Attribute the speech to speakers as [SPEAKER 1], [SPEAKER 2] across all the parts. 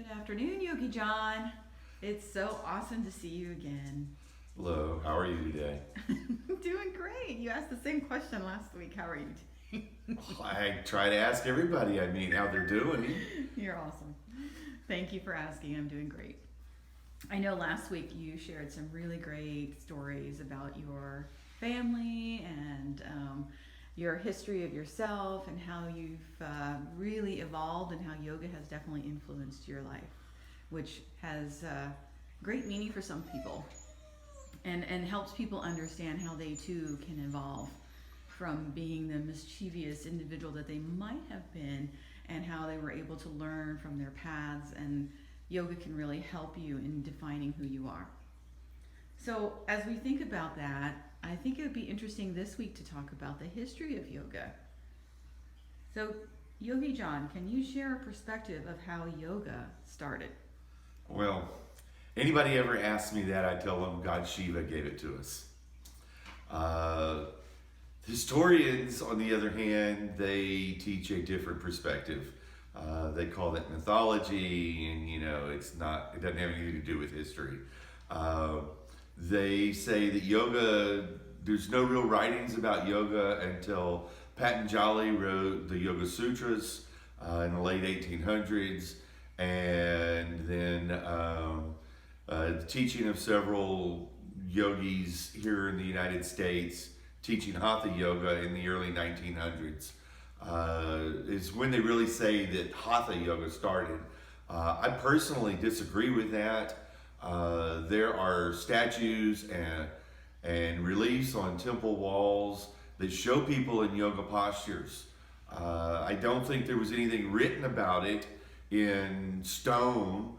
[SPEAKER 1] Good afternoon, Yogi Jon. It's so awesome to see you again.
[SPEAKER 2] Hello, how are you today?
[SPEAKER 1] Doing great. You asked the same question last week. How are you doing?
[SPEAKER 2] I try to ask everybody I meet how they're doing.
[SPEAKER 1] You're awesome. Thank you for asking. I'm doing great. I know last week you shared some really great stories about your family and your history of yourself and how you've really evolved and how yoga has definitely influenced your life, which has great meaning for some people and helps people understand how they too can evolve from being the mischievous individual that they might have been and how they were able to learn from their paths, and yoga can really help you in defining who you are. So as we think about that, I think it would be interesting this week to talk about the history of yoga. So Yogi Jon, can you share a perspective of how yoga started?
[SPEAKER 2] Well, anybody ever asks me that, I tell them God Shiva gave it to us. Historians, on the other hand, they teach a different perspective. They call that mythology, and it doesn't have anything to do with history. They say that yoga, there's no real writings about yoga until Patanjali wrote the Yoga Sutras in the late 1800s, and then the teaching of several yogis here in the United States teaching Hatha Yoga in the early 1900s is when they really say that Hatha Yoga started. I personally disagree with that. There are statues and reliefs on temple walls that show people in yoga postures. I don't think there was anything written about it in stone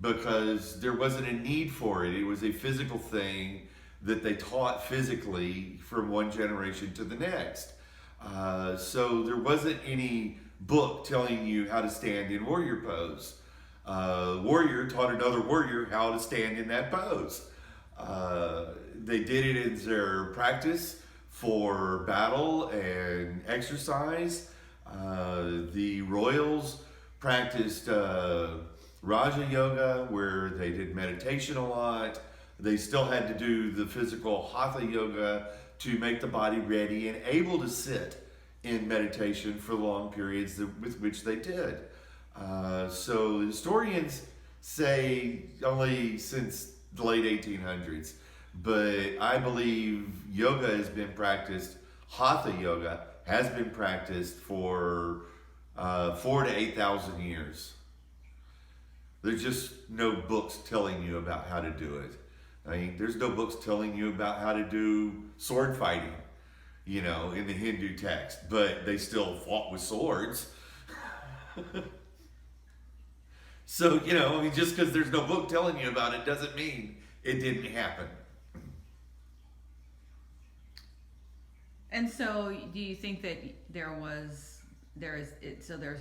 [SPEAKER 2] because there wasn't a need for it. It was a physical thing that they taught physically from one generation to the next. So there wasn't any book telling you how to stand in warrior pose. Warrior taught another warrior how to stand in that pose. They did it as their practice for battle and exercise. The royals practiced Raja Yoga, where they did meditation a lot. They still had to do the physical Hatha Yoga to make the body ready and able to sit in meditation for long periods with which they did. So the historians say only since the late 1800s, but I believe yoga has been practiced, Hatha Yoga has been practiced for 4,000 to 8,000 years. There's just no books telling you about how to do it. I mean, there's no books telling you about how to do sword fighting, in the Hindu text, but they still fought with swords. So, just because there's no book telling you about it doesn't mean it didn't happen.
[SPEAKER 1] And so do you think that there's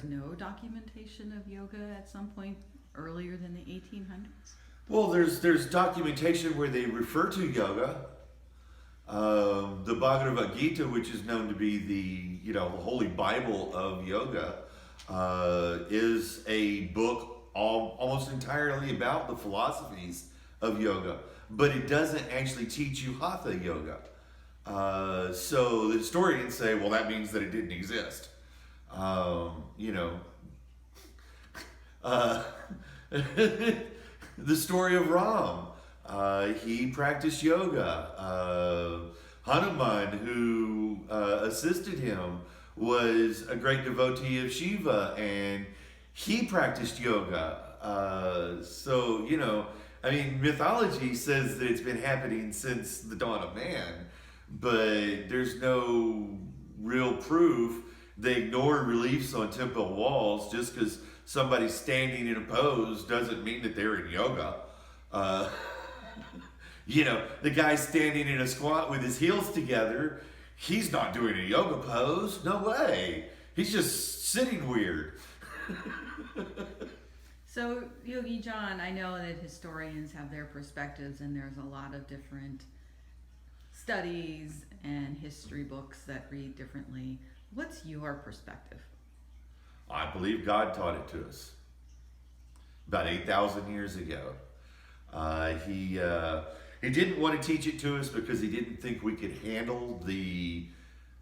[SPEAKER 1] no documentation of yoga at some point earlier than the 1800s?
[SPEAKER 2] Well, there's documentation where they refer to yoga. The Bhagavad Gita, which is known to be the Holy Bible of yoga, is a book almost entirely about the philosophies of yoga, but it doesn't actually teach you Hatha Yoga. So the historians say, well, that means that it didn't exist. The story of Ram, he practiced yoga. Hanuman, who assisted him, was a great devotee of Shiva, and he practiced yoga. Mythology says that it's been happening since the dawn of man, but there's no real proof. They ignore reliefs on temple walls. Just because somebody's standing in a pose doesn't mean that they're in yoga. The guy standing in a squat with his heels together, he's not doing a yoga pose. No way. He's just sitting weird.
[SPEAKER 1] So, Yogi Jon, I know that historians have their perspectives, and there's a lot of different studies and history books that read differently. What's your perspective?
[SPEAKER 2] I believe God taught it to us. about 8,000 years ago. He didn't want to teach it to us because he didn't think we could handle the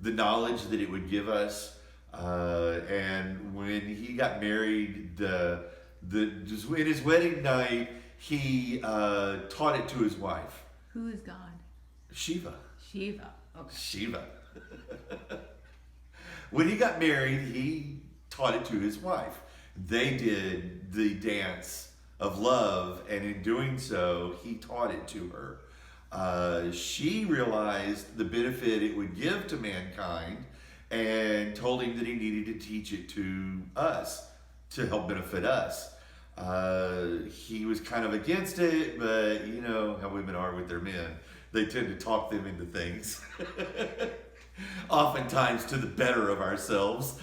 [SPEAKER 2] knowledge that it would give us. And when he got married, just in his wedding night, he taught it to his wife.
[SPEAKER 1] Who is God?
[SPEAKER 2] Shiva.
[SPEAKER 1] Shiva. Okay.
[SPEAKER 2] Shiva. When he got married, he taught it to his wife. They did the dance of love, and in doing so, he taught it to her. She realized the benefit it would give to mankind and told him that he needed to teach it to us to help benefit us. He was kind of against it, but you know how women are with their men. They tend to talk them into things. Oftentimes to the better of ourselves.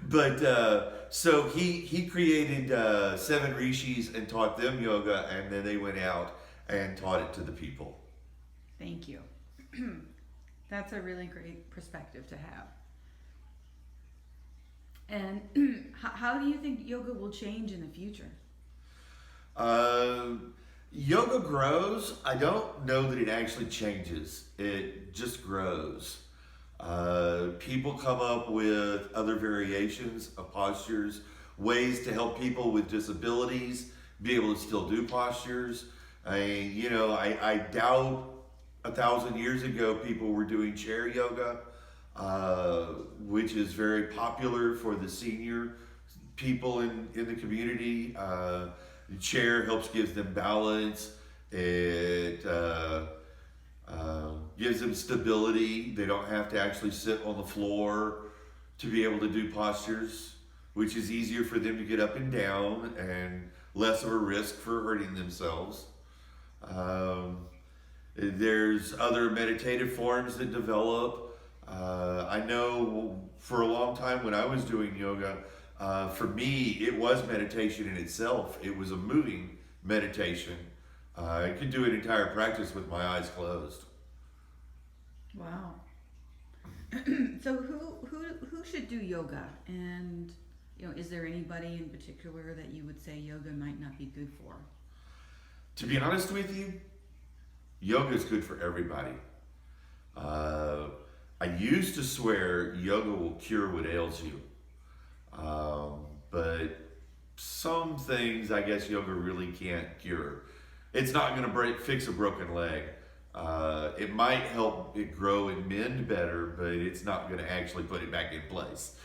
[SPEAKER 2] But so he created 7 rishis and taught them yoga, and then they went out and taught it to the people.
[SPEAKER 1] Thank you. That's a really great perspective to have. And how do you think yoga will change in the future?
[SPEAKER 2] Yoga grows. I don't know that it actually changes. It just grows. People come up with other variations of postures, ways to help people with disabilities be able to still do postures. I doubt 1,000 years ago people were doing chair yoga, which is very popular for the senior people in the community. The chair helps give them balance. It gives them stability. They don't have to actually sit on the floor to be able to do postures, which is easier for them to get up and down and less of a risk for hurting themselves. There's other meditative forms that develop. I know for a long time when I was doing yoga, for me, it was meditation in itself. It was a moving meditation. I could do an entire practice with my eyes closed.
[SPEAKER 1] Wow. So who should do yoga? And is there anybody in particular that you would say yoga might not be good for?
[SPEAKER 2] To be honest with you, yoga is good for everybody. I used to swear yoga will cure what ails you. But some things I guess yoga really can't cure. It's not going to fix a broken leg. It might help it grow and mend better, but it's not going to actually put it back in place.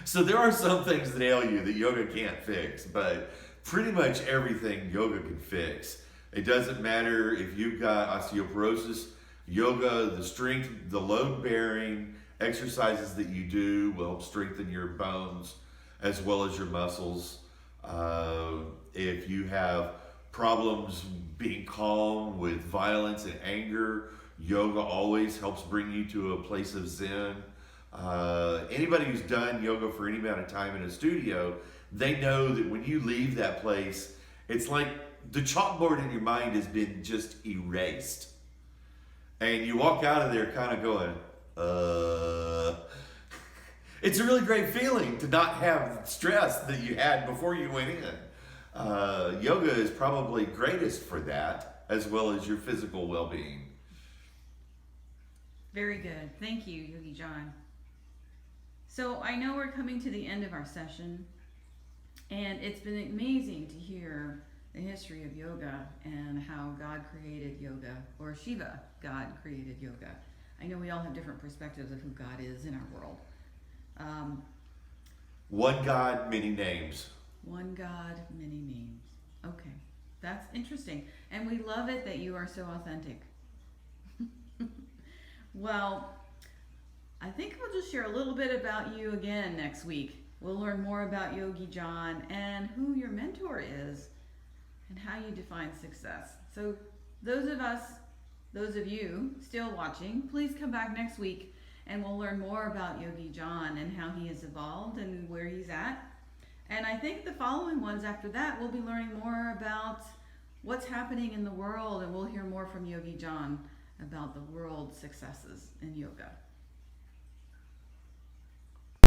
[SPEAKER 2] So there are some things that ail you that yoga can't fix, but pretty much everything yoga can fix. It doesn't matter if you've got osteoporosis, yoga, the strength, the load bearing exercises that you do will help strengthen your bones as well as your muscles. If you have problems being calm with violence and anger, yoga always helps bring you to a place of zen. Anybody who's done yoga for any amount of time in a studio, they know that when you leave that place, it's like the chalkboard in your mind has been just erased. And you walk out of there kind of going, It's a really great feeling to not have stress that you had before you went in. Yoga is probably greatest for that, as well as your physical well-being.
[SPEAKER 1] Very good. Thank you, Yogi Jon. So I know we're coming to the end of our session, and it's been amazing to hear the history of yoga and how God created yoga, or Shiva, God created yoga. I know we all have different perspectives of who God is in our world.
[SPEAKER 2] One God, many names.
[SPEAKER 1] One God, many names. Okay, that's interesting. And we love it that you are so authentic. Well, I think we'll just share a little bit about you again next week. We'll learn more about Yogi Jon and who your mentor is and how you define success. So those of you still watching, please come back next week and we'll learn more about Yogi Jon and how he has evolved and where he's at. And I think the following ones after that, we'll be learning more about what's happening in the world, and we'll hear more from Yogi Jon about the world's successes in yoga.